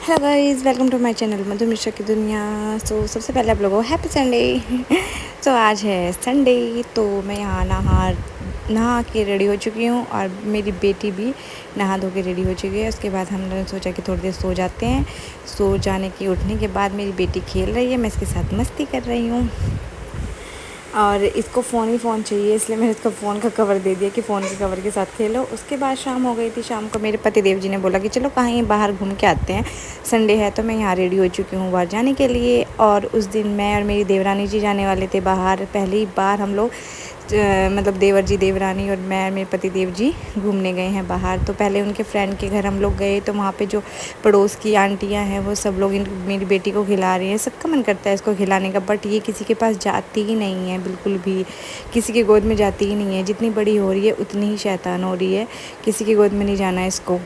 Hello guys, welcome to my channel Madhu Mishra की दुनिया। सबसे पहले आप लोगों को हैप्पी संडे। आज है संडे, तो मैं यहाँ नहा के रेडी हो चुकी हूँ और मेरी बेटी भी नहा धो के रेडी हो चुकी है। उसके बाद हम लोगों ने सोचा कि थोड़ी देर सो जाते हैं। सो जाने की उठने के बाद मेरी बेटी खेल रही है, मैं इसके साथ मस्ती कर रही हूँ और इसको फ़ोन ही फ़ोन चाहिए, इसलिए मैंने इसको फ़ोन का कवर दे दिया कि फ़ोन के कवर के साथ खेलो। उसके बाद शाम हो गई थी। शाम को मेरे पति देव जी ने बोला कि चलो कहीं बाहर घूम के आते हैं, संडे है। तो मैं यहाँ रेडी हो चुकी हूँ बाहर जाने के लिए। और उस दिन मैं और मेरी देवरानी जी जाने वाले थे बाहर। पहली बार हम लोग मतलब देवर जी, देवरानी और मैं और मेरे पति देव जी घूमने गए हैं बाहर। तो पहले उनके फ्रेंड के घर हम लोग गए, तो वहाँ पे जो पड़ोस की आंटियाँ हैं वो सब लोग मेरी बेटी को खिला रही हैं। सबका मन करता है इसको खिलाने का, बट ये किसी के पास जाती ही नहीं है, बिल्कुल भी किसी की गोद में जाती ही नहीं है। जितनी बड़ी हो रही है उतनी ही शैतान हो रही है, किसी की गोद में नहीं जाना है इसको।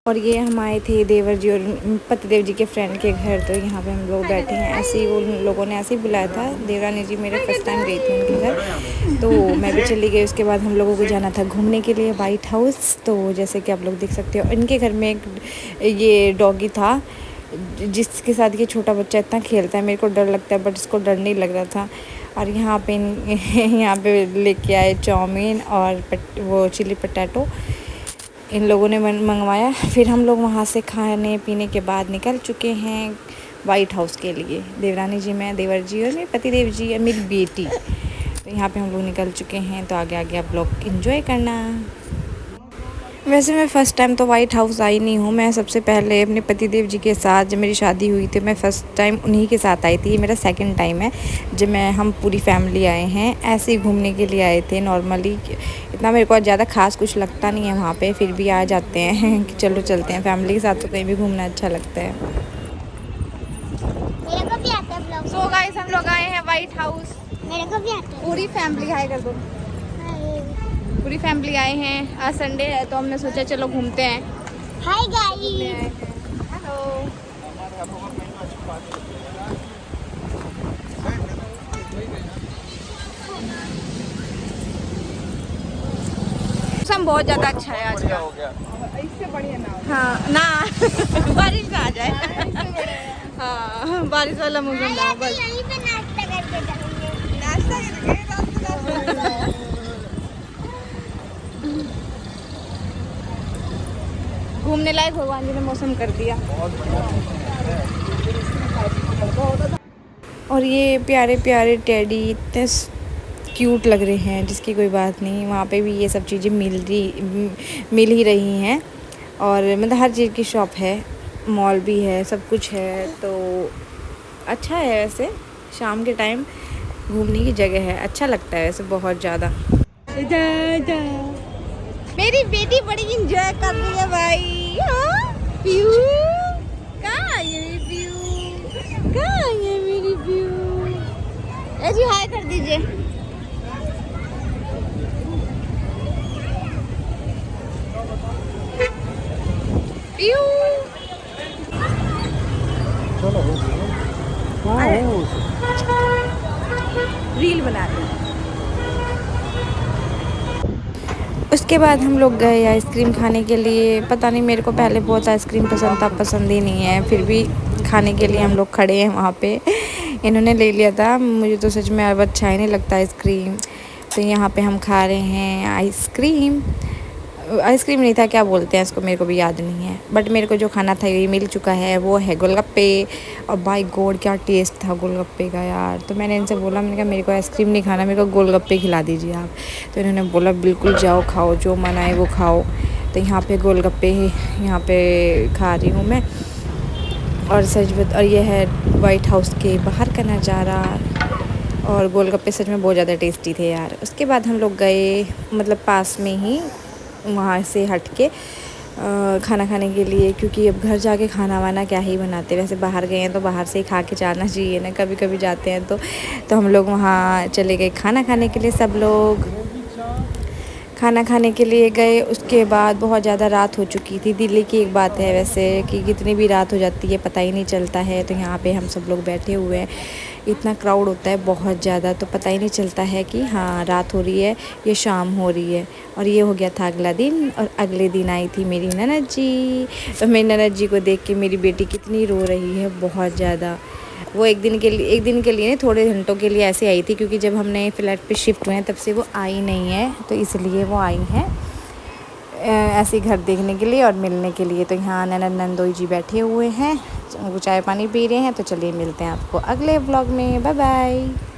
और ये हम आए थे देवर जी और पतिदेव जी के फ्रेंड के घर, तो यहाँ पे हम लोग बैठे हैं। ऐसे ही उन लोगों ने ऐसे ही बुलाया था। देवरानी जी मेरे फर्स्ट टाइम गई थी उनके घर, तो मैं भी चली गई। उसके बाद हम लोगों को जाना था घूमने के लिए वाइट हाउस। तो जैसे कि आप लोग देख सकते हो, इनके घर में एक ये डॉगी था जिसके साथ ये छोटा बच्चा इतना खेलता है, मेरे को डर लगता है, बट इसको डर नहीं लग रहा था। और यहाँ पे यहाँ पे लेके आए चाउमीन और वो चिली पटाटो इन लोगों ने मंगवाया। फिर हम लोग वहाँ से खाने पीने के बाद निकल चुके हैं वाइट हाउस के लिए। देवरानी जी, मैं, देवर जी और मेरे पति देव जी और मेरी बेटी। तो यहाँ पे हम लोग निकल चुके हैं। तो आगे आगे आप लोग एंजॉय करना। वैसे मैं फ़र्स्ट टाइम तो वाइट हाउस आई नहीं हूँ। मैं सबसे पहले अपने पति देव जी के साथ, जब मेरी शादी हुई थी, मैं फ़र्स्ट टाइम उन्हीं के साथ आई थी। ये मेरा सेकंड टाइम है जब हम पूरी फैमिली आए हैं। ऐसे ही घूमने के लिए आए थे नॉर्मली। इतना मेरे को ज़्यादा खास कुछ लगता नहीं है वहाँ पे, फिर भी आ जाते हैं कि चलो चलते हैं फैमिली के साथ, तो कहीं भी घूमना अच्छा लगता है। मेरे को भी आता है ब्लॉग। सो गाइस, हम लोग आए हैं वाइट हाउस। मेरे को भी आता है। पूरी फैमिली हाय कर दो। पूरी फैमिली आए हैं। आज संडे है तो हमने सोचा चलो घूमते हैं। Hi guys. हेलो। मौसम बहुत ज़्यादा अच्छा है आज का। इससे बढ़िया ना। हाँ ना बारिश का आ जाए। हाँ, बारिश वाला मौसम ना हो बस। यहीं पे नाश्ता करके जाएंगे। नाश्ता करेंगे। घूमने लायक भगवान जी ने मौसम कर दिया। और ये प्यारे प्यारे टेडी इतने क्यूट लग रहे हैं, जिसकी कोई बात नहीं। वहाँ पे भी ये सब चीज़ें मिल ही रही हैं। और मतलब हर चीज़ की शॉप है, मॉल भी है, सब कुछ है। तो अच्छा है वैसे, शाम के टाइम घूमने की जगह है, अच्छा लगता है वैसे बहुत ज़्यादा। मेरी बेटी बड़ी इंजॉय कर रही है भाई। हाँ? प्यू कहाँ है ये मेरी प्यू? कहाँ है ये मेरी प्यू? ऐसी हाय कर दीजिए। प्यू रील बना रही हूँ। उसके बाद हम लोग गए आइसक्रीम खाने के लिए। पता नहीं, मेरे को पहले बहुत आइसक्रीम पसंद था, पसंद ही नहीं है, फिर भी खाने के लिए हम लोग खड़े हैं वहाँ पे। इन्होंने ले लिया था, मुझे तो सच में अब अच्छा ही नहीं लगता आइसक्रीम। तो यहाँ पे हम खा रहे हैं आइसक्रीम। आइसक्रीम नहीं था, क्या बोलते हैं इसको, मेरे को भी याद नहीं है, बट मेरे को जो खाना था ये मिल चुका है। वो है गोलगप्पे। और बाय गॉड क्या टेस्ट था गोलगप्पे का यार। तो मैंने इनसे बोला, मैंने कहा मेरे को आइसक्रीम नहीं खाना, मेरे को गोलगप्पे खिला दीजिए आप। तो इन्होंने बोला बिल्कुल जाओ खाओ, जो मन आए वो खाओ। तो यहाँ पे गोलगप्पे यहाँ पे खा रही हूँ मैं। और और ये है वाइट हाउस के बाहर का नज़ारा। और गोलगप्पे सच में बहुत ज़्यादा टेस्टी थे यार। उसके बाद हम लोग गए मतलब पास में ही, वहाँ से हट के खाना खाने के लिए, क्योंकि अब घर जाके खाना वाना क्या ही बनाते। वैसे बाहर गए हैं तो बाहर से ही खा के जाना चाहिए ना, कभी कभी जाते हैं तो हम लोग वहाँ चले गए खाना खाने के लिए। सब लोग खाना खाने के लिए गए। उसके बाद बहुत ज़्यादा रात हो चुकी थी। दिल्ली की एक बात है वैसे कि कितनी भी रात हो जाती है पता ही नहीं चलता है। तो यहाँ पे हम सब लोग बैठे हुए हैं, इतना क्राउड होता है बहुत ज़्यादा, तो पता ही नहीं चलता है कि हाँ रात हो रही है या शाम हो रही है। और ये हो गया था अगला दिन, और अगले दिन आई थी मेरी ननद जी। तो मेरी ननद जी को देख के मेरी बेटी कितनी रो रही है, बहुत ज़्यादा। वो एक दिन के लिए नहीं, थोड़े घंटों के लिए ऐसे आई थी, क्योंकि जब हमने फ्लैट पे शिफ्ट हुए हैं तब से वो आई नहीं है, तो इसलिए वो आई हैं ऐसे घर देखने के लिए और मिलने के लिए। तो यहाँ ननद नंदोई जी बैठे हुए हैं, वो चाय पानी पी रहे हैं। तो चलिए मिलते हैं आपको अगले व्लॉग में, बाय बाय।